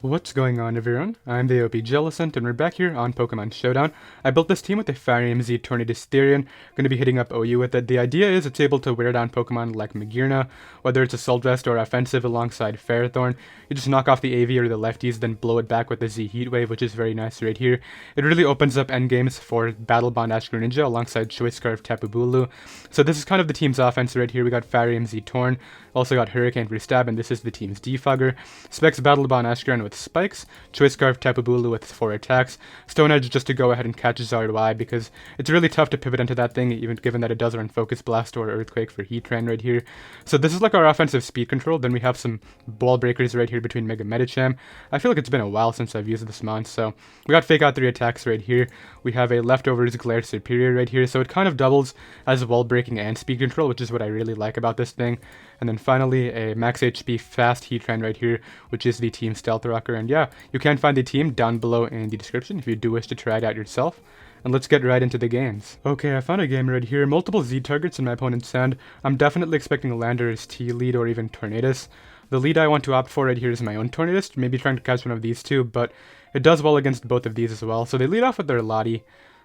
What's going on, everyone? I'm the OPJellicent, and we're back here on Pokemon Showdown. I built this team with a Firium Z Tornadus Therian, going to be hitting up OU with it. The idea is it's able to wear down Pokemon like Magearna, whether it's Assault Vest or offensive alongside Ferrothorn. You just knock off the AV or the lefties, then blow it back with the Z Heat Wave, which is very nice right here. It really opens up endgames for Battle Bond Ash Greninja alongside Choice Scarf Tapu Bulu. So this is kind of the team's offense right here. We got Firium Z Torn, also got Shuriken for Stab, and this is the team's Defogger. Specs Battle Bond Ash Greninja with Spikes, Choice Scarf Tapu Bulu with 4 attacks, Stone Edge just to go ahead and catch Zard Y because it's really tough to pivot into that thing, even given that it does run Focus Blast or Earthquake for Heatran right here. So this is like our offensive speed control. Then we have some Ball Breakers right here between Mega Medicham. I feel like it's been a while since I've used this mon, so we got Fake Out 3 attacks right here. We have a Leftovers Glare Superior right here, so it kind of doubles as wall breaking and speed control, which is what I really like about this thing. And then finally, a max HP fast Heatran right here, which is the Team Stealth Rocker. And yeah, you can find the team down below in the description if you do wish to try it out yourself. And let's get right into the games. Okay, I found a game right here. Multiple Z targets in my opponent's hand. I'm definitely expecting a Landorus-T lead or even Tornadus. The lead I want to opt for right here is my own Tornadus, maybe trying to catch one of these two, but it does well against both of these as well. So they lead off with their Lati.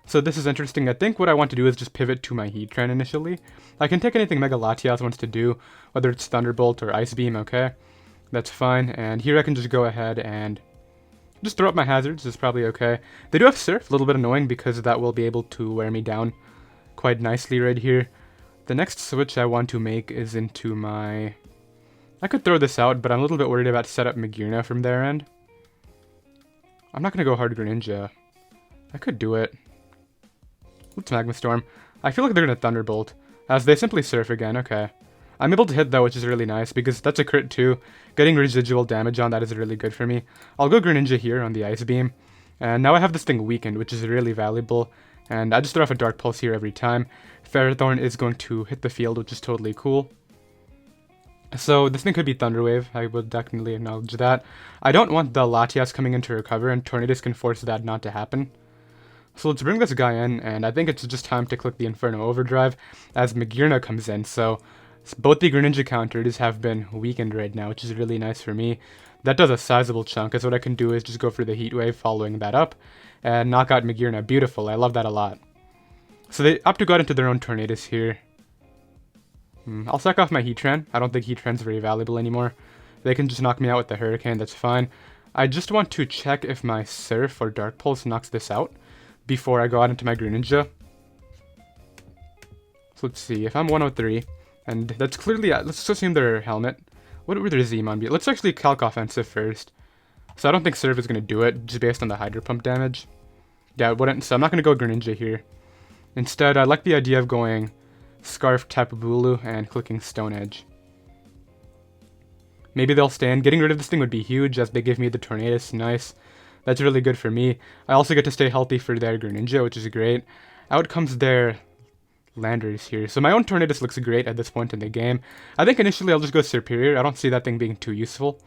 So this is interesting. I think what I want to do is just pivot to my Heatran initially. I can take anything Mega Latios wants to do, whether it's Thunderbolt or Ice Beam, okay? That's fine, and here I can just go ahead and just throw up my hazards, is probably okay. They do have Surf, a little bit annoying because that will be able to wear me down quite nicely right here. The next switch I want to make is into my... I could throw this out, but I'm a little bit worried about setup Magearna from their end. I'm not going to go hard Greninja. I could do it. Let's Magma Storm. I feel like they're going to Thunderbolt, as they simply Surf again, okay. I'm able to hit though, which is really nice, because that's a crit too. Getting residual damage on that is really good for me. I'll go Greninja here on the Ice Beam, and now I have this thing weakened, which is really valuable, and I just throw off a Dark Pulse here every time. Ferrothorn is going to hit the field, which is totally cool. So this thing could be Thunder Wave, I would definitely acknowledge that. I don't want the Latias coming in to recover, and Tornadus can force that not to happen. So let's bring this guy in, and I think it's just time to click the Inferno Overdrive as Magearna comes in. So both the Greninja counters have been weakened right now, which is really nice for me. That does a sizable chunk, as what I can do is just go for the Heat Wave following that up, and knock out Magearna. Beautiful, I love that a lot. So they opt to go out into their own Tornadus here. I'll sack off my Heatran. I don't think Heatran's very valuable anymore. They can just knock me out with the Hurricane, that's fine. I just want to check if my Surf or Dark Pulse knocks this out before I go out into my Greninja. So let's see, if I'm 103, and that's clearly, let's assume their Helmet. What would their Z-Mon be? Let's actually calc offensive first. So I don't think Surf is going to do it, just based on the Hydro Pump damage. Yeah, it wouldn't, so I'm not going to go Greninja here. Instead, I like the idea of going Scarf Tapu Bulu and clicking Stone Edge. Maybe they'll stand. Getting rid of this thing would be huge, as they give me the Tornadus, nice. That's really good for me. I also get to stay healthy for their Greninja, which is great. Out comes their Landers here. So my own Tornadus looks great at this point in the game. I think initially I'll just go Superior. I don't see that thing being too useful,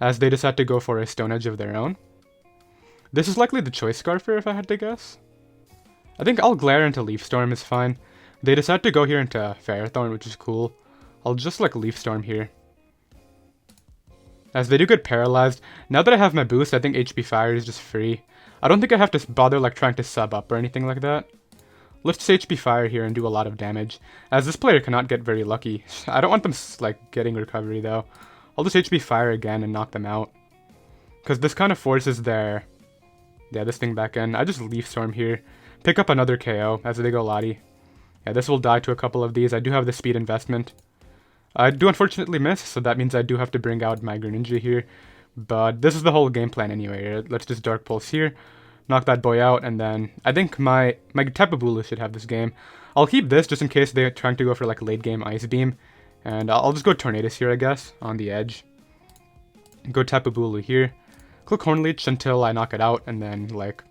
as they decide to go for a Stone Edge of their own. This is likely the Choice Scarfer, if I had to guess. I think I'll Glare into Leaf Storm is fine. They decide to go here into Ferrothorn, which is cool. I'll just like Leaf Storm here, as they do get paralyzed. Now that I have my boost, I think HP Fire is just free. I don't think I have to bother like trying to sub up or anything like that. Let's just HP Fire here and do a lot of damage, as this player cannot get very lucky. I don't want them like getting recovery though. I'll just HP Fire again and knock them out, because this kind of forces their, this thing back in. I just Leaf Storm here, pick up another KO as they go Lati. Yeah, this will die to a couple of these. I do have the speed investment. I do unfortunately miss, so that means I do have to bring out my Greninja here. But this is the whole game plan anyway. Let's just Dark Pulse here, knock that boy out, and then I think my Tapu Bulu should have this game. I'll keep this just in case they're trying to go for like late game Ice Beam. And I'll just go Tornadus here, I guess, on the edge. Go Tapu Bulu here. Click Horn Leech until I knock it out, and then like,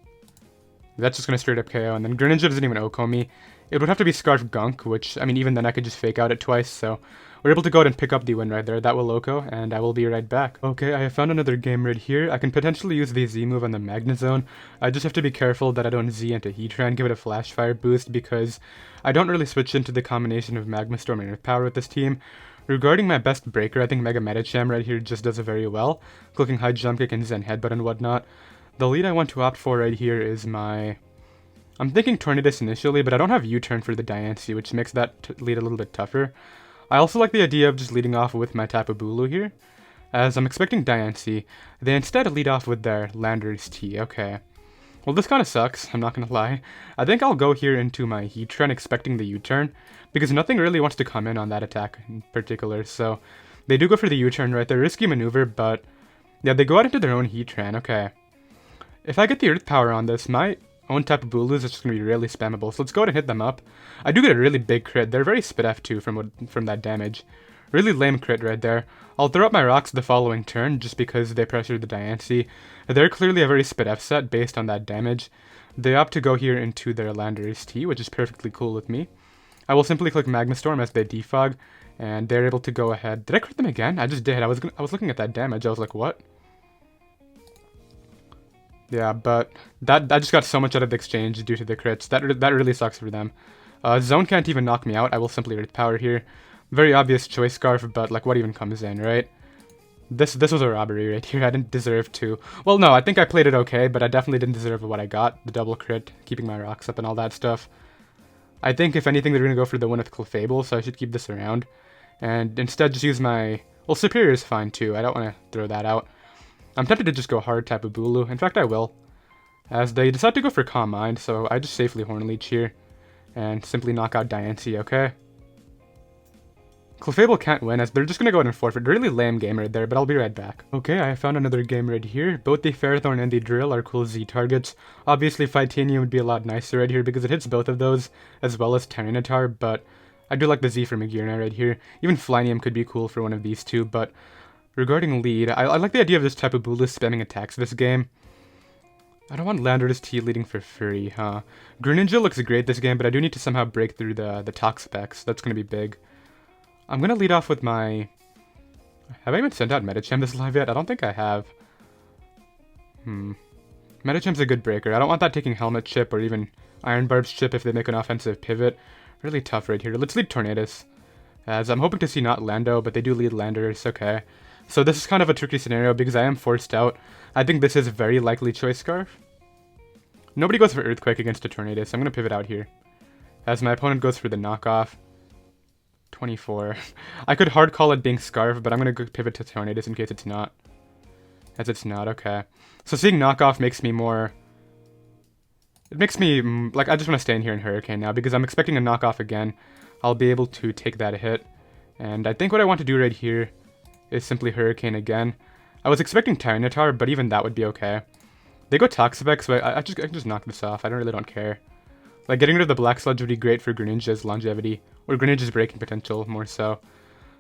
that's just going to straight up KO. And then Greninja doesn't even OHKO me. It would have to be Scarf Gunk, which, I mean, even then I could just fake out it twice, so we're able to go ahead and pick up the win right there. That will OHKO, and I will be right back. Okay, I have found another game right here. I can potentially use the Z move on the Magnet Zone. I just have to be careful that I don't Z into Heatran, give it a Flash Fire boost, because I don't really switch into the combination of Magma Storm and Earth Power with this team. Regarding my best breaker, I think Mega Medicham right here just does it very well. Clicking high jump kick and Zen headbutt and whatnot. The lead I want to opt for right here is my... I'm thinking Tornadus initially, but I don't have U-turn for the Diancie, which makes that lead a little bit tougher. I also like the idea of just leading off with my Tapu Bulu here, as I'm expecting Diancie. They instead lead off with their Tornadus-T. Okay. Well, this kind of sucks, I'm not gonna lie. I think I'll go here into my Heatran expecting the U-turn, because nothing really wants to come in on that attack in particular, so they do go for the U-turn right there. Risky maneuver, but yeah, they go out into their own Heatran. Okay. If I get the Earth Power on this, my own Tapu Bulus is just going to be really spammable, so let's go ahead and hit them up. I do get a really big crit. They're very spit F2 from that damage. Really lame crit right there. I'll throw up my rocks the following turn just because they pressured the Diancie. They're clearly a very spit F set based on that damage. They opt to go here into their Tornadus-T, which is perfectly cool with me. I will simply click Magma Storm as they defog, and they're able to go ahead. Did I crit them again? I just did. I was looking at that damage. I was like, what? Yeah, but that just got so much out of the exchange due to the crits. That really sucks for them. Zone can't even knock me out. I will simply Earth Power here. Very obvious choice scarf, but like what even comes in, right? This was a robbery right here. I didn't deserve to. Well, no, I think I played it okay, but I definitely didn't deserve what I got. The double crit, keeping my rocks up and all that stuff. I think if anything they're going to go for the one with Clefable, so I should keep this around. And instead just use my... Well, Superior is fine too. I don't want to throw that out. I'm tempted to just go hard Tapu Bulu. In fact, I will. As they decide to go for Calm Mind, so I just safely Horn Leech here. And simply knock out Diancie, okay? Clefable can't win, as they're just going to go ahead and forfeit. Really lame game right there, but I'll be right back. Okay, I found another game right here. Both the Ferrothorn and the Drill are cool Z targets. Obviously, Fightinium would be a lot nicer right here because it hits both of those, as well as Tyranitar, but I do like the Z for Magearna right here. Even Flynium could be cool for one of these two, but regarding lead, I like the idea of this Tapu Bulu spamming attacks this game. I don't want Tornadus-T leading for free, huh? Greninja looks great this game, but I do need to somehow break through the Tox specs. That's going to be big. I'm going to lead off with my... Have I even sent out Medicham this live yet? I don't think I have. Medicham's a good breaker. I don't want that taking Helmet Chip or even Iron Barb's Chip if they make an offensive pivot. Really tough right here. Let's lead Tornadus. As I'm hoping to see not Lando, but they do lead Landers. Okay. So this is kind of a tricky scenario because I am forced out. I think this is a very likely choice scarf. Nobody goes for Earthquake against a Tornadus. I'm going to pivot out here. As my opponent goes for the knockoff. 24. I could hard call it being Scarf, but I'm going to pivot to Tornadus in case it's not. As it's not, okay. So seeing knockoff makes me more... It makes me, like, I just want to stay in here in Hurricane now because I'm expecting a knockoff again. I'll be able to take that hit. And I think what I want to do right here is simply Hurricane again. I was expecting Tyranitar, but even that would be okay. They go Toxapex, so I can just knock this off. I really don't care. Like, getting rid of the Black Sludge would be great for Greninja's longevity, or Greninja's breaking potential, more so.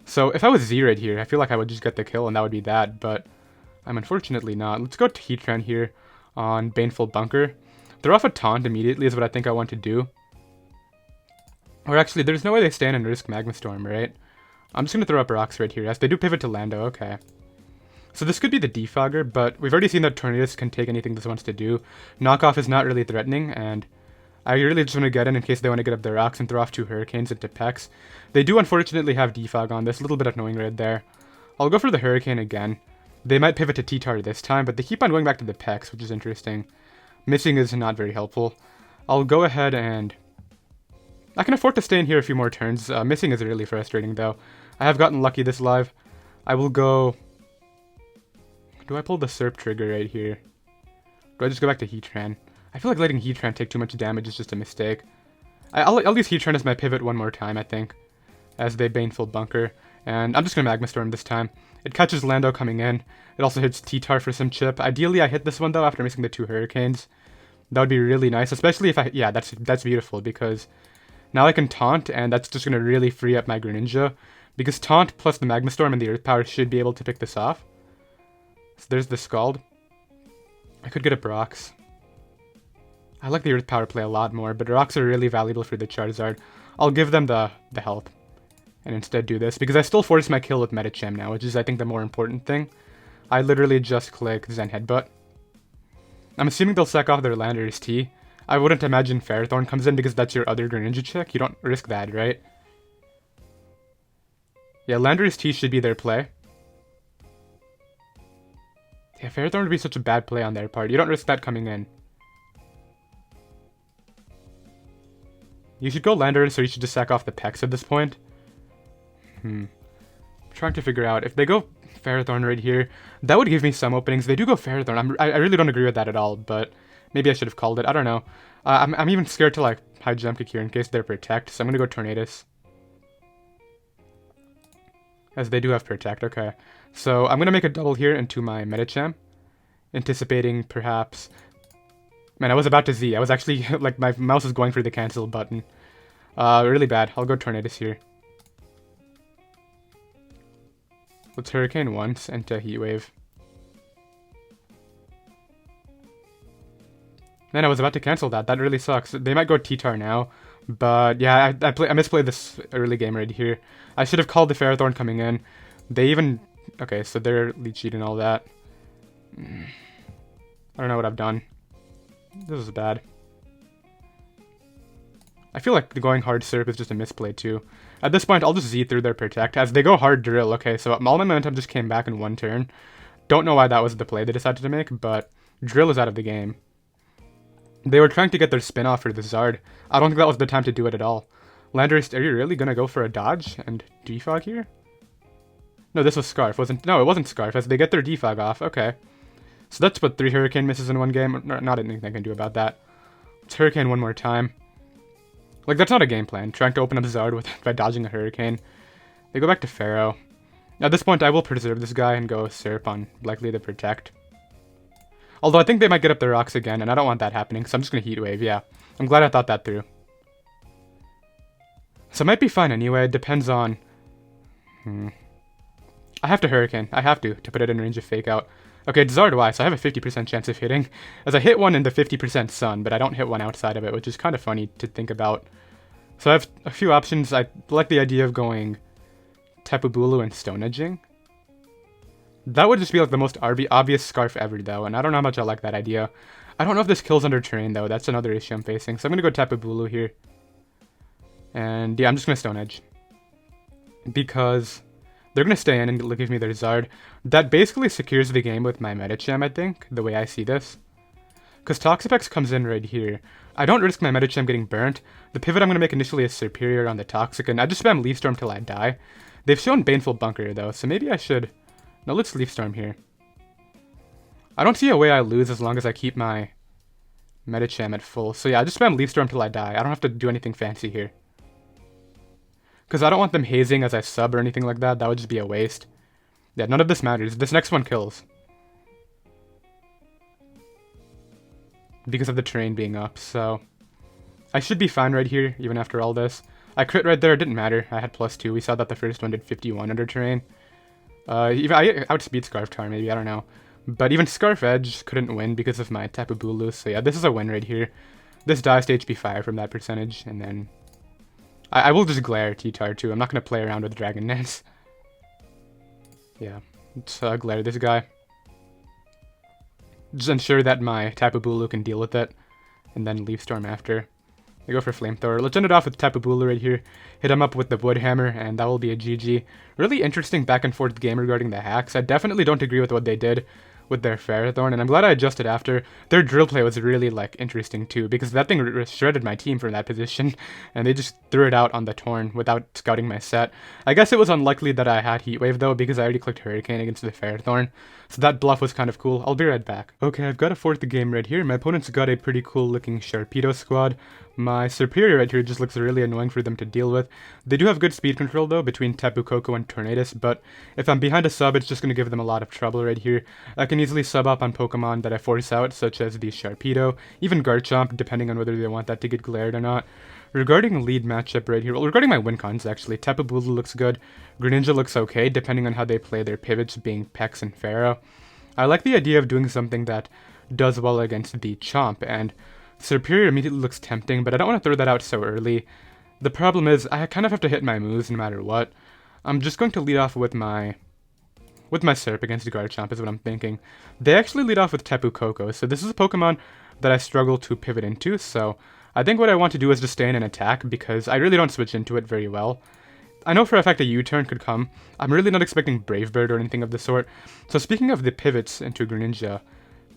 So, if I was Z right here, I feel like I would just get the kill, and that would be that, but I'm unfortunately not. Let's go to Heatran here on Baneful Bunker. Throw off a Taunt immediately is what I think I want to do. Or actually, there's no way they stand and risk Magma Storm, right? I'm just going to throw up rocks right here. Yes, they do pivot to Lando, okay. So this could be the Defogger, but we've already seen that Tornadus can take anything this wants to do. Knockoff is not really threatening, and I really just want to get in case they want to get up their rocks and throw off two Hurricanes into Pex. They do unfortunately have Defog on this, a little bit annoying right there. I'll go for the Hurricane again. They might pivot to T-Tar this time, but they keep on going back to the Pex, which is interesting. Missing is not very helpful. I'll go ahead and... I can afford to stay in here a few more turns. Missing is really frustrating, though. I have gotten lucky this live. I will go... Do I pull the Serp trigger right here? Do I just go back to Heatran? I feel like letting Heatran take too much damage is just a mistake. I'll use Heatran as my pivot one more time, I think. As they Baneful Bunker. And I'm just going to Magma Storm this time. It catches Lando coming in. It also hits T-Tar for some chip. Ideally, I hit this one, though, after missing the two Hurricanes. That would be really nice, especially if I... Yeah, that's beautiful, because now I can Taunt, and that's just going to really free up my Greninja. Because Taunt plus the Magma Storm and the Earth Power should be able to pick this off. So there's the Scald. I could get a Brox. I like the Earth Power play a lot more, but rocks are really valuable for the Charizard. I'll give them the health. And instead do this, because I still force my kill with Medicham now, which is, I think, the more important thing. I literally just click Zen Headbutt. I'm assuming they'll sack off their Tornadus-T. I wouldn't imagine Ferrothorn comes in because that's your other Greninja check. You don't risk that, right? Yeah, Landorus-T should be their play. Yeah, Ferrothorn would be such a bad play on their part. You don't risk that coming in. You should go Landorus, or you should just sack off the Pex at this point. I'm trying to figure out. If they go Ferrothorn right here, that would give me some openings. They do go Ferrothorn. I really don't agree with that at all, but maybe I should have called it. I don't know. I'm even scared to like high jump kick here in case they're Protect, so I'm gonna go Tornadus. As they do have Protect, okay. So I'm gonna make a double here into my Medicham, anticipating perhaps. Man, I was about to Z. I was actually like my mouse was going for the cancel button. Really bad. I'll go Tornadus here. Let's Hurricane once into Heat Wave. Man, I was about to cancel that. That really sucks. They might go T-Tar now. But yeah, I misplayed this early game right here. I should have called the Ferrothorn coming in. They even... Okay, so they're Leech and all that. I don't know what I've done. This is bad. I feel like going hard Surf is just a misplay too. At this point, I'll just Z through their Protect. As they go hard Drill, okay, so all my momentum just came back in one turn. Don't know why that was the play they decided to make, but Drill is out of the game. They were trying to get their spin off for the Zard. I don't think that was the time to do it at all. Landorus, are you really gonna go for a dodge and Defog here? No, this was Scarf, wasn't... No, it wasn't Scarf, as they get their Defog off, okay. So that's what 3 Hurricane misses in one game. Not anything I can do about that. Let's Hurricane one more time. Like, that's not a game plan, trying to open up Zard by dodging a Hurricane. They go back to Pharaoh. At this point, I will preserve this guy and go Serp on likely the Protect. Although I think they might get up their rocks again, and I don't want that happening, so I'm just going to Heat Wave, yeah. I'm glad I thought that through. So it might be fine anyway, it depends on... I have to Hurricane. I have to put it in range of Fake Out. Okay, it's Zard Y, so I have a 50% chance of hitting. As I hit one in the 50% Sun, but I don't hit one outside of it, which is kind of funny to think about. So I have a few options. I like the idea of going Tapu Bulu and Stone Edging. That would just be like the most obvious Scarf ever, though, and I don't know how much I like that idea. I don't know if this kills under Terrain, though. That's another issue I'm facing. So I'm going to go Tapu Bulu here. And yeah, I'm just going to Stone Edge. Because they're going to stay in and give me their Zard. That basically secures the game with my Medicham, I think, the way I see this. Because Toxapex comes in right here. I don't risk my Medicham getting burnt. The pivot I'm going to make initially is Superior on the Toxic, and I just spam Leaf Storm till I die. They've shown Baneful Bunker, though, so maybe I should... No, let's Leaf Storm here. I don't see a way I lose as long as I keep my Medicham at full. So yeah, I just spam Leaf Storm till I die. I don't have to do anything fancy here. Because I don't want them hazing as I sub or anything like that. That would just be a waste. Yeah, none of this matters. This next one kills. Because of the terrain being up, so... I should be fine right here, even after all this. I crit right there, it didn't matter. I had +2. We saw that the first one did 51 under terrain. Even I outspeed Scarf Tar, maybe, I don't know. But even Scarf Edge couldn't win because of my Tapu Bulu, so yeah, this is a win right here. This dies to HP Fire from that percentage, and then... I will just Glare T-Tar too, I'm not going to play around with Dragon Dance. Yeah, let's Glare this guy. Just ensure that my Tapu Bulu can deal with it, and then Leaf Storm after. I go for Flamethrower. Let's end it off with Tapu Bulu right here. Hit him up with the Wood Hammer, and that will be a GG. Really interesting back and forth game regarding the hacks. I definitely don't agree with what they did with their Ferrothorn, and I'm glad I adjusted after. Their drill play was really, like, interesting too, because that thing shredded my team from that position, and they just threw it out on the Torn without scouting my set. I guess it was unlikely that I had Heat Wave, though, because I already clicked Hurricane against the Ferrothorn, so that bluff was kind of cool. I'll be right back. Okay, I've got a fourth game right here. My opponent's got a pretty cool-looking Sharpedo squad. My Superior right here just looks really annoying for them to deal with. They do have good speed control, though, between Tapu Koko and Tornadus, but if I'm behind a sub, it's just going to give them a lot of trouble right here. I can easily sub up on Pokemon that I force out, such as the Sharpedo, even Garchomp, depending on whether they want that to get glared or not. Regarding lead matchup right here, well, regarding my win cons, actually, Tapu Bulu looks good, Greninja looks okay, depending on how they play their pivots, being Pex and Pharaoh. I like the idea of doing something that does well against the Chomp, and Superior immediately looks tempting, but I don't want to throw that out so early. The problem is, I kind of have to hit my moves no matter what. I'm just going to lead off with my Serp against Garchomp is what I'm thinking. They actually lead off with Tapu Koko, so this is a Pokemon that I struggle to pivot into, so I think what I want to do is just stay in an attack, because I really don't switch into it very well. I know for a fact a U-turn could come. I'm really not expecting Brave Bird or anything of the sort. So speaking of the pivots into Greninja,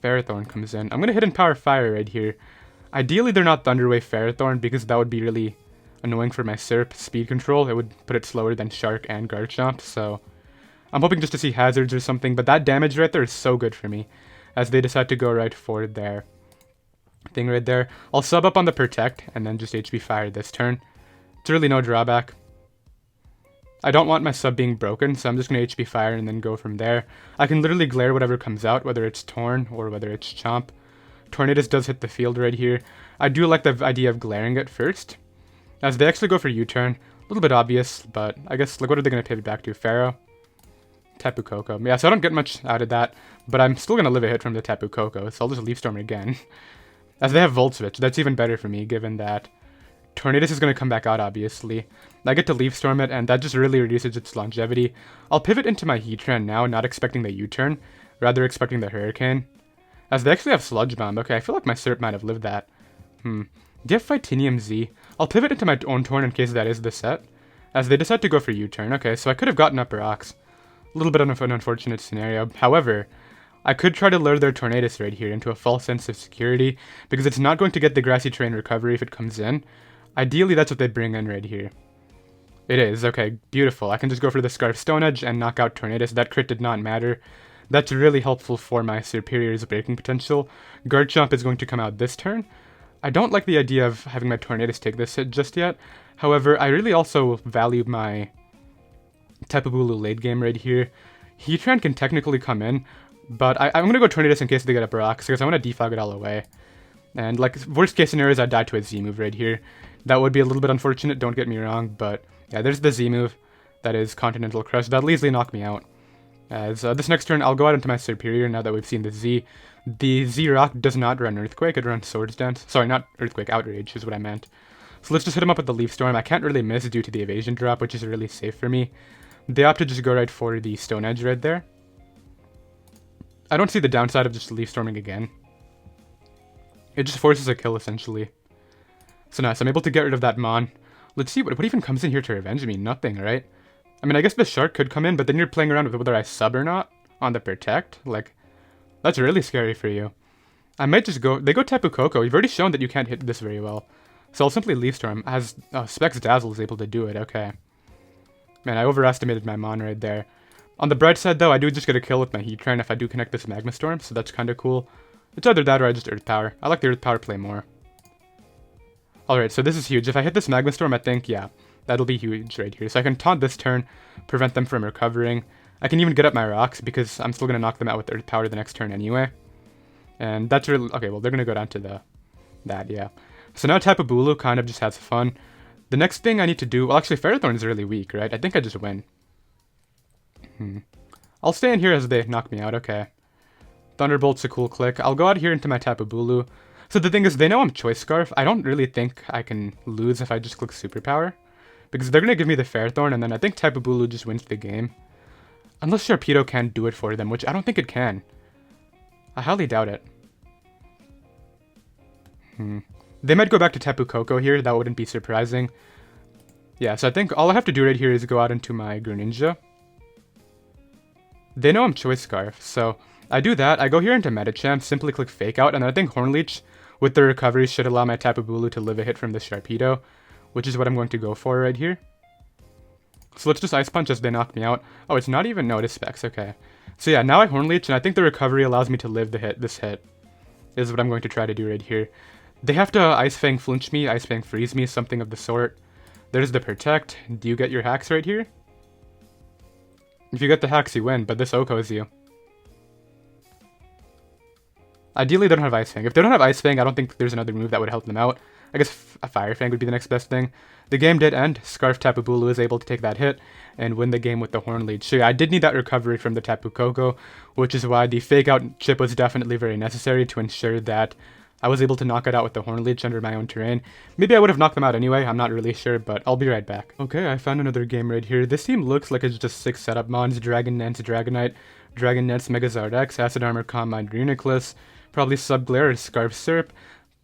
Ferrothorn comes in. I'm going to Hidden Power Fire right here. Ideally, they're not Thunder Wave Ferrothorn because that would be really annoying for my SERP speed control. It would put it slower than Shark and Garchomp, so I'm hoping just to see hazards or something, but that damage right there is so good for me as they decide to go right for their thing right there. I'll sub up on the Protect and then just HP Fire this turn. It's really no drawback. I don't want my sub being broken, so I'm just going to HP Fire and then go from there. I can literally glare whatever comes out, whether it's Torn or whether it's Chomp. Tornadus does hit the field right here. I do like the idea of glaring it first, as they actually go for U-turn. A little bit obvious, but I guess, like, what are they going to pivot back to? Pharaoh? Tapu Koko. Yeah, so I don't get much out of that, but I'm still going to live a hit from the Tapu Koko, so I'll just Leaf Storm again. As they have Volt Switch, that's even better for me, given that Tornadus is going to come back out, obviously. I get to Leaf Storm it, and that just really reduces its longevity. I'll pivot into my Heatran now, not expecting the U-turn, rather expecting the Hurricane. As they actually have Sludge Bomb. Okay, I feel like my SERP might have lived that. Do you have Fightinium Z? I'll pivot into my own Torn in case that is the set. As they decide to go for U-turn. Okay, so I could have gotten up Rocks. A little bit of an unfortunate scenario. However, I could try to lure their Tornadus right here into a false sense of security, because it's not going to get the Grassy Terrain recovery if it comes in. Ideally, that's what they bring in right here. It is. Okay, beautiful. I can just go for the Scarf Stone Edge and knock out Tornadus. That crit did not matter. That's really helpful for my Superior's breaking potential. Garchomp is going to come out this turn. I don't like the idea of having my Tornadus take this hit just yet. However, I really also value my Tapu Bulu late game right here. Heatran can technically come in, but I'm going to go Tornadus in case they get up Rocks, because I want to defog it all away. And, like, worst case scenario is I die to a Z move right here. That would be a little bit unfortunate, don't get me wrong, but yeah, there's the Z move. That is Continental Crush. That'll easily knock me out. As this next turn, I'll go out into my Superior now that we've seen the Z. The Z-Rock does not run Earthquake, it runs Swords Dance. Sorry, not Earthquake, Outrage is what I meant. So let's just hit him up with the Leaf Storm. I can't really miss due to the evasion drop, which is really safe for me. They opt to just go right for the Stone Edge right there. I don't see the downside of just Leaf Storming again. It just forces a kill, essentially. So nice, I'm able to get rid of that Mon. Let's see, what even comes in here to revenge me? Nothing, right? I mean, I guess the Shark could come in, but then you're playing around with whether I sub or not on the Protect. Like, that's really scary for you. I might just go... They go Tapu Koko. You've already shown that you can't hit this very well. So I'll simply Leaf Storm, as Specs Dazzle is able to do it. Okay. Man, I overestimated my Mon right there. On the bright side, though, I do just get a kill with my Heatran if I do connect this Magma Storm, so that's kind of cool. It's either that or I just Earth Power. I like the Earth Power play more. Alright, so this is huge. If I hit this Magma Storm, I think, yeah, that'll be huge right here. So I can taunt this turn, prevent them from recovering. I can even get up my Rocks, because I'm still going to knock them out with Earth Power the next turn anyway. And that's really... Okay, well, they're going to go down to that, yeah. So now Tapu Bulu kind of just has fun. The next thing I need to do... Well, actually, Ferrothorn is really weak, right? I think I just win. I'll stay in here as they knock me out, okay. Thunderbolt's a cool click. I'll go out here into my Tapu Bulu. So the thing is, they know I'm Choice Scarf. I don't really think I can lose if I just click Superpower, because they're going to give me the Ferrothorn, and then I think Tapu Bulu just wins the game. Unless Sharpedo can do it for them, which I don't think it can. I highly doubt it. They might go back to Tapu Koko here. That wouldn't be surprising. Yeah, so I think all I have to do right here is go out into my Greninja. They know I'm Choice Scarf, so I do that. I go here into Metachamp, simply click Fake Out, and then I think Horn Leech with the recovery should allow my Tapu Bulu to live a hit from the Sharpedo, which is what I'm going to go for right here. So let's just Ice Punch as they knock me out. Oh, it's not even notice specs, okay. So yeah, now I Horn Leech, and I think the recovery allows me to live this hit. Is what I'm going to try to do right here. They have to Ice Fang flinch me, Ice Fang freeze me, something of the sort. There's the Protect. Do you get your hacks right here? If you get the hacks, you win, but this OHKOs you. Ideally, they don't have Ice Fang. If they don't have Ice Fang, I don't think there's another move that would help them out. I guess a Fire Fang would be the next best thing. The game did end. Scarf Tapu Bulu is able to take that hit and win the game with the Horn Leech. So yeah, I did need that recovery from the Tapu Koko, which is why the Fake Out chip was definitely very necessary to ensure that I was able to knock it out with the Horn Leech under my own terrain. Maybe I would have knocked them out anyway, I'm not really sure, but I'll be right back. Okay, I found another game right here. This team looks like it's just 6 setup mons: Dragon Nance, Dragonite, Dragon Nance, Megazard X, Acid Armor, Combine, Reuniclus, probably Subglare or Scarf Serp,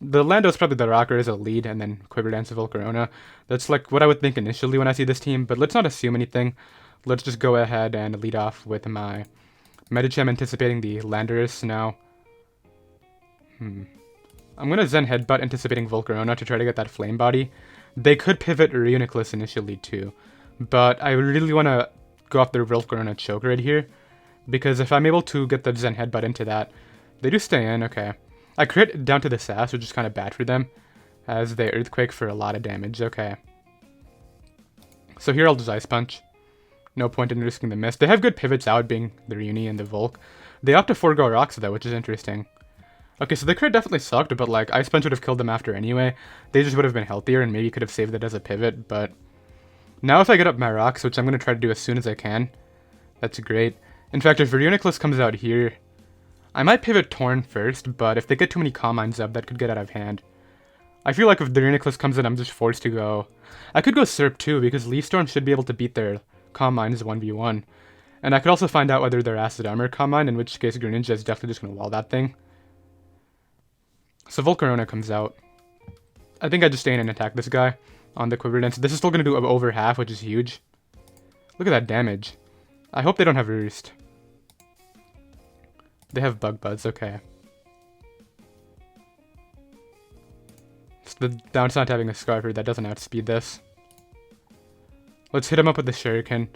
The Lando's probably the rocker as a lead, and then Quiver Dance of Volcarona. That's like what I would think initially when I see this team, but let's not assume anything. Let's just go ahead and lead off with my Medicham, anticipating the Landorus now. I'm gonna Zen Headbutt, anticipating Volcarona to try to get that Flame Body. They could pivot Reuniclus initially too, but I really want to go off their Volcarona Choke right here, because if I'm able to get the Zen Headbutt into that, they do stay in, okay. I crit down to the Sass, which is kind of bad for them, as they Earthquake for a lot of damage, okay. So here I'll just Ice Punch. No point in risking the miss. They have good pivots out, being the Reuni and the Volk. They opt to forego Rocks though, which is interesting. Okay, so the crit definitely sucked, but like, Ice Punch would have killed them after anyway. They just would have been healthier and maybe could have saved it as a pivot, but... Now if I get up my Rocks, which I'm going to try to do as soon as I can, that's great. In fact, if Reuniclus comes out here, I might pivot Torn first, but if they get too many Calm Minds up, that could get out of hand. I feel like if the Reuniclus comes in, I'm just forced to go... I could go Serp too, because Leaf Storm should be able to beat their Calm Minds 1v1. And I could also find out whether they're Acid Armor Calm Mind, in which case Greninja is definitely just going to wall that thing. So Volcarona comes out. I think I just stay in and attack this guy on the Quiver Dance. This is still going to do over half, which is huge. Look at that damage. I hope they don't have Roost. They have Bug Buds, okay. It's the downside to having a Scarfer that doesn't outspeed this. Let's hit him up with the Shuriken.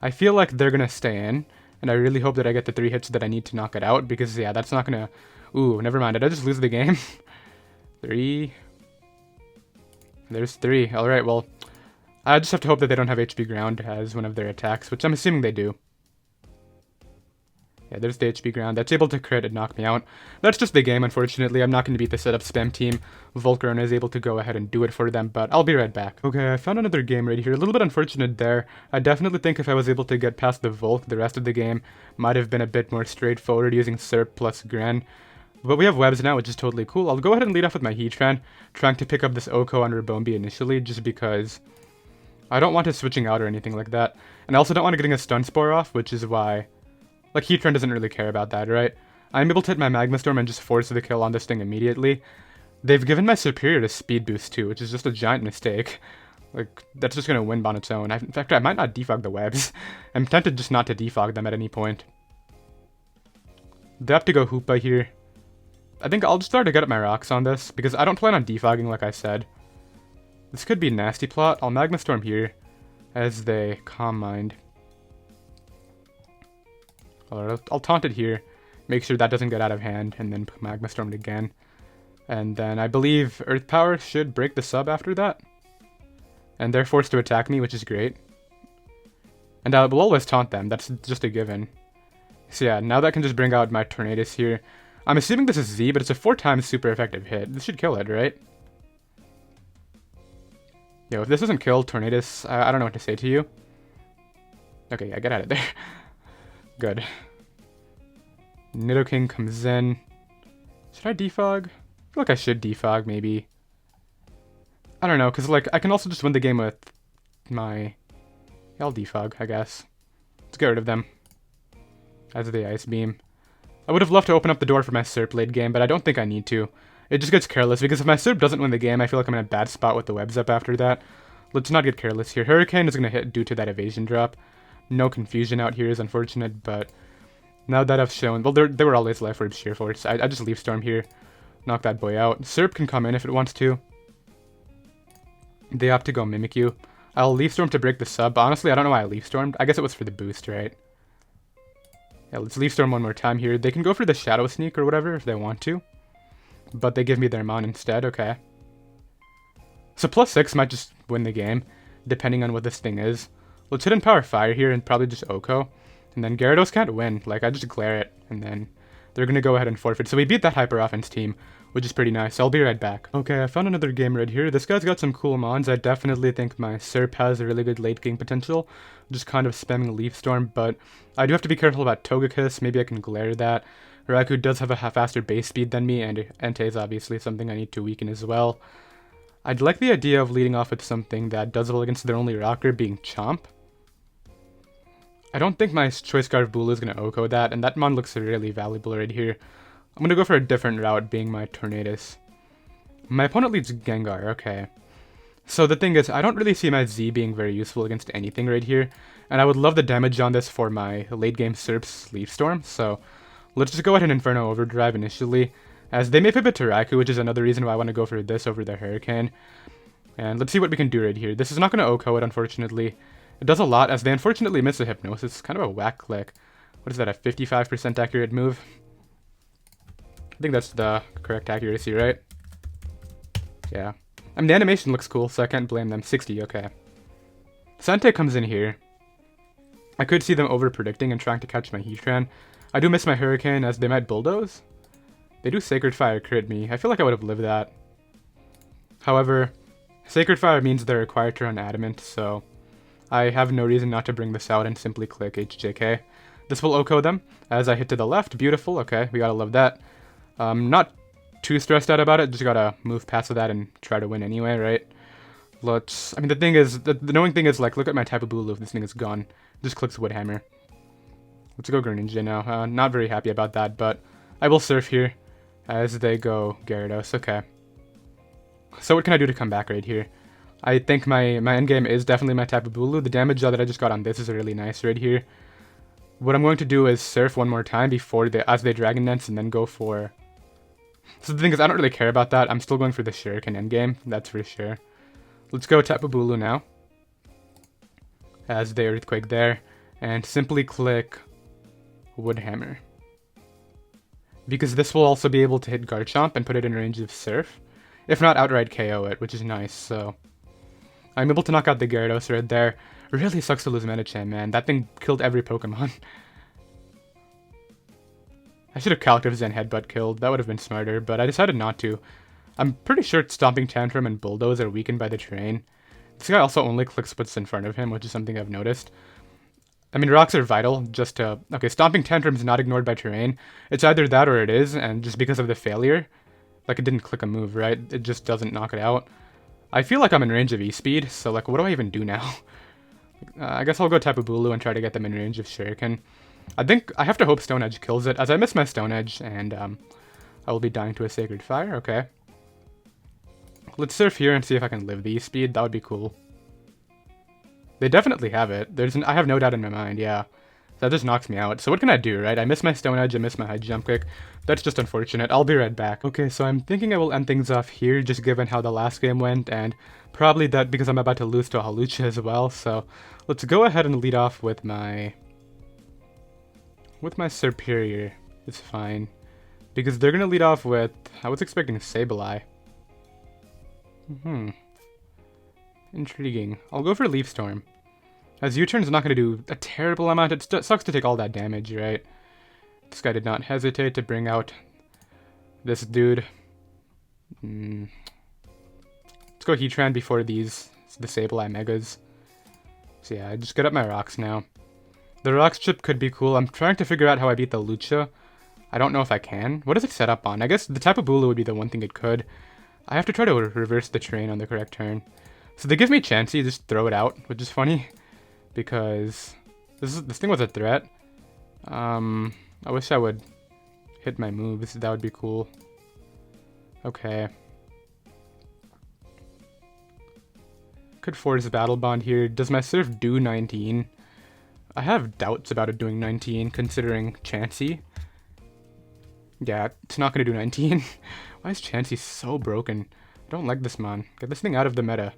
I feel like they're going to stay in, and I really hope that I get the 3 hits that I need to knock it out, because yeah, that's not going to... Ooh, never mind. Did I just lose the game? 3. There's 3. Alright, well, I just have to hope that they don't have HP Ground as one of their attacks, which I'm assuming they do. Yeah, there's the HP Ground. That's able to crit and knock me out. That's just the game, unfortunately. I'm not going to beat the setup spam team. Volcarona is able to go ahead and do it for them, but I'll be right back. Okay, I found another game right here. A little bit unfortunate there. I definitely think if I was able to get past the Volk, the rest of the game might have been a bit more straightforward using Serp plus Gren. But we have Webs now, which is totally cool. I'll go ahead and lead off with my Heatran, trying to pick up this Oko on Rebombi initially, just because I don't want it switching out or anything like that. And I also don't want it getting a Stun Spore off, which is why... Like, Heatran doesn't really care about that, right? I'm able to hit my Magma Storm and just force the kill on this thing immediately. They've given my Superior a Speed Boost too, which is just a giant mistake. Like, that's just going to win on its own. In fact, I might not defog the Webs. I'm tempted just not to defog them at any point. They have to go Hoopa here. I think I'll just start to get up my Rocks on this, because I don't plan on defogging like I said. This could be a nasty plot. I'll Magma Storm here, as they Calm Mind. I'll Taunt it here, make sure that doesn't get out of hand, and then Magma Storm it again. And then I believe Earth Power should break the sub after that. And they're forced to attack me, which is great. And I will always taunt them, that's just a given. So yeah, now that can just bring out my Tornadus here. I'm assuming this is Z, but it's a 4 times super effective hit. This should kill it, right? Yo, if this doesn't kill Tornadus, I don't know what to say to you. Okay, yeah, get out of there. Good. Nidoking comes in. Should I defog? I feel like I should defog, maybe. I don't know, because, like, I can also just win the game with my... I'll defog, I guess. Let's get rid of them. As the Ice Beam. I would have loved to open up the door for my Serp late game, but I don't think I need to. It just gets careless, because if my Serp doesn't win the game, I feel like I'm in a bad spot with the Webs up after that. Let's not get careless here. Hurricane is going to hit due to that evasion drop. No confusion out here is unfortunate, but now that I've shown... Well, they were always Life Orb Sheer Force. I just Leaf Storm here. Knock that boy out. Serp can come in if it wants to. They opt to go Mimikyu. I'll Leaf Storm to break the sub. Honestly, I don't know why I Leaf Stormed. I guess it was for the boost, right? Yeah, let's Leaf Storm one more time here. They can go for the Shadow Sneak or whatever if they want to. But they give me their Mon instead, okay. So +6 might just win the game, depending on what this thing is. Let's hit in Power Fire here and probably just Oko. And then Gyarados can't win. Like, I just glare it. And then they're going to go ahead and forfeit. So we beat that Hyper Offense team, which is pretty nice. I'll be right back. Okay, I found another game right here. This guy's got some cool mons. I definitely think my Serp has a really good late game potential. Just kind of spamming Leaf Storm. But I do have to be careful about Togekiss. Maybe I can glare that. Raikou does have a faster base speed than me. And Entei is obviously something I need to weaken as well. I'd like the idea of leading off with something that does well against their only rocker being Chomp. I don't think my Choice Scarf Bulu is going to Oko that, and that mon looks really valuable right here. I'm going to go for a different route, being my Tornadus. My opponent leads Gengar, okay. So the thing is, I don't really see my Z being very useful against anything right here, and I would love the damage on this for my late game Serp's Leaf Storm, so let's just go ahead and Inferno Overdrive initially, as they may pivot to Raikou, which is another reason why I want to go for this over the Hurricane. And let's see what we can do right here. This is not going to OHKO it, unfortunately. It does a lot, as they unfortunately miss a Hypnosis. Kind of a whack click. What is that, a 55% accurate move? I think that's the correct accuracy, right? Yeah. I mean, the animation looks cool, so I can't blame them. 60, okay. Sante comes in here. I could see them over-predicting and trying to catch my Heatran. I do miss my Hurricane, as they might Bulldoze. They do Sacred Fire crit me. I feel like I would have lived that. However, Sacred Fire means they're required to run Adamant, so I have no reason not to bring this out and simply click HJK. This will OHKO them, as I hit to the left. Beautiful, okay, we gotta love that. Not too stressed out about it, just gotta move past that and try to win anyway, right? I mean, the thing is, the knowing thing is, like, look at my Tapu Bulu, this thing is gone. Just clicks Woodhammer. Let's go Greninja now. Not very happy about that, but I will Surf here, as they go Gyarados, okay. So what can I do to come back right here? I think my endgame is definitely my Tapu Bulu. The damage that I just got on this is really nice right here. What I'm going to do is Surf one more time before as they Dragon Dance and then go for... So the thing is, I don't really care about that. I'm still going for the Shuriken endgame, that's for sure. Let's go Tapu Bulu now, as they Earthquake there, and simply click Woodhammer. Because this will also be able to hit Garchomp and put it in range of Surf. If not, outright KO it, which is nice, so... I'm able to knock out the Gyarados right there. Really sucks to lose Medicham, man. That thing killed every Pokemon. I should have calced if Zen Headbutt killed. That would have been smarter, but I decided not to. I'm pretty sure Stomping Tantrum and Bulldoze are weakened by the terrain. This guy also only clicks what's in front of him, which is something I've noticed. I mean, rocks are vital, just to... Okay, Stomping Tantrum is not ignored by terrain. It's either that or it is, and just because of the failure... Like, it didn't click a move, right? It just doesn't knock it out. I feel like I'm in range of E-Speed, so, like, what do I even do now? I guess I'll go Tapu Bulu and try to get them in range of Shuriken. I think I have to hope Stone Edge kills it, as I miss my Stone Edge, and I will be dying to a Sacred Fire, okay. Let's Surf here and see if I can live the E-Speed, that would be cool. They definitely have it. I have no doubt in my mind, yeah. That just knocks me out. So what can I do, right? I miss my Stone Edge, I miss my High Jump Kick. That's just unfortunate. I'll be right back. Okay, so I'm thinking I will end things off here, just given how the last game went, and probably that because I'm about to lose to Hawlucha as well, so let's go ahead and lead off with my Serperior. It's fine. Because they're gonna lead off with... I was expecting Sableye. Intriguing. I'll go for Leaf Storm. As U-Turn's not going to do a terrible amount, it sucks to take all that damage, right? This guy did not hesitate to bring out this dude. Let's go Heatran before the Sableye Megas. So yeah, I just get up my rocks now. The Rocks chip could be cool. I'm trying to figure out how I beat the Lucha. I don't know if I can. What is it set up on? I guess the Tapu Bulu would be the one thing it could. I have to try to reverse the terrain on the correct turn. So they give me Chansey, just throw it out, which is funny. Because this thing was a threat. I wish I would hit my moves. That would be cool. Okay. Could force Battle Bond here. Does my Surf do 19? I have doubts about it doing 19, considering Chansey. Yeah, it's not going to do 19. Why is Chansey so broken? I don't like this, man. Get this thing out of the meta.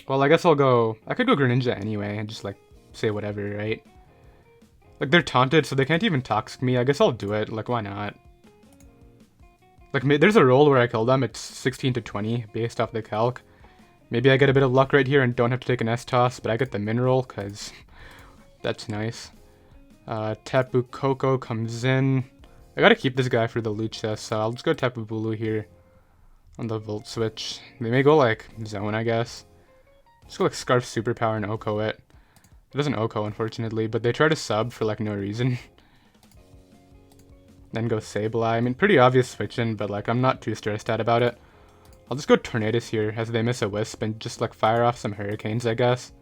Well, I guess I'll go... I could go Greninja anyway and just, like, say whatever, right? Like, they're taunted, so they can't even Toxic me. I guess I'll do it. Like, why not? Like, there's a roll where I kill them. It's 16 to 20 based off the calc. Maybe I get a bit of luck right here and don't have to take an S-Toss, but I get the Mineral, because that's nice. Tapu Koko comes in. I gotta keep this guy for the Lucha, so I'll just go Tapu Bulu here on the Volt Switch. They may go, like, Zone, I guess. Just go, like, Scarf Superpower and OHKO it. It doesn't OHKO, unfortunately, but they try to sub for, like, no reason. Then go Sableye. I mean, pretty obvious switching, but, like, I'm not too stressed out about it. I'll just go Tornadus here, as they miss a Wisp, and just, like, fire off some Hurricanes, I guess.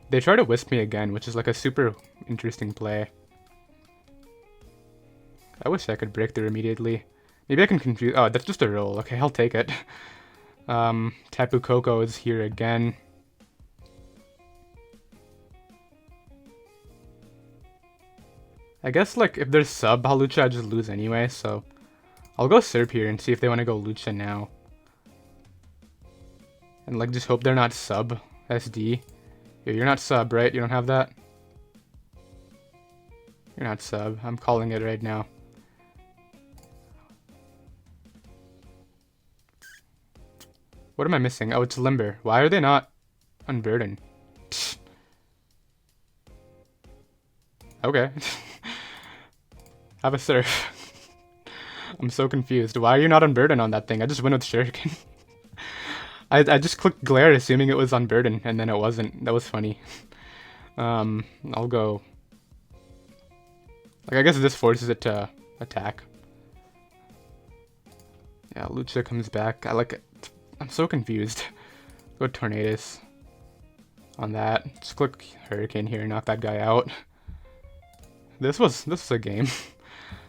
They try to Wisp me again, which is, like, a super interesting play. I wish I could break through immediately. Maybe I can confuse... Oh, that's just a roll. Okay, I'll take it. Tapu Koko is here again. I guess, like, if there's sub Halucha, I just lose anyway, so... I'll go Serp here and see if they want to go Lucha now. And, like, just hope they're not sub SD. You're not sub, right? You don't have that? You're not sub. I'm calling it right now. What am I missing? Oh, it's Limber. Why are they not Unburden? Okay. Have a Surf. I'm so confused. Why are you not Unburden on that thing? I just went with Shuriken. I just clicked Glare assuming it was Unburden, and then it wasn't. That was funny. I'll go... Like, I guess this forces it to attack. Yeah, Lucha comes back. I like it. I'm so confused. Go Tornadus on that. Just click Hurricane here and knock that guy out. This was a game.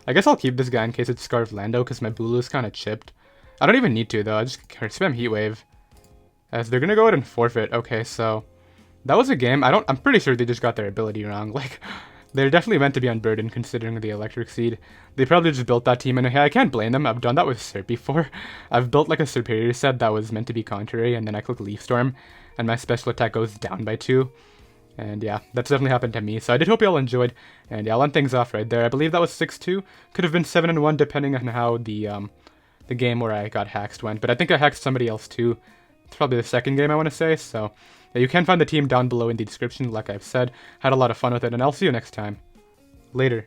I guess I'll keep this guy in case it's Scarf Lando because my Bulu is kind of chipped. I don't even need to though. I just spam Heat Wave. As they're gonna go ahead and forfeit. Okay, so that was a game. I'm pretty sure they just got their ability wrong. Like, they're definitely meant to be Unburdened considering the Electric Seed. They probably just built that team, and hey, I can't blame them. I've done that with Serp before. I've built like a superior set that was meant to be contrary, and then I click Leaf Storm, and my special attack goes down by 2. And yeah, that's definitely happened to me. So I did hope you all enjoyed, and yeah, I'll end things off right there. I believe that was 6-2. Could have been 7-1 depending on how the game where I got hacked went. But I think I hacked somebody else too. It's probably the second game I want to say. So yeah, you can find the team down below in the description, like I've said. Had a lot of fun with it, and I'll see you next time. Later.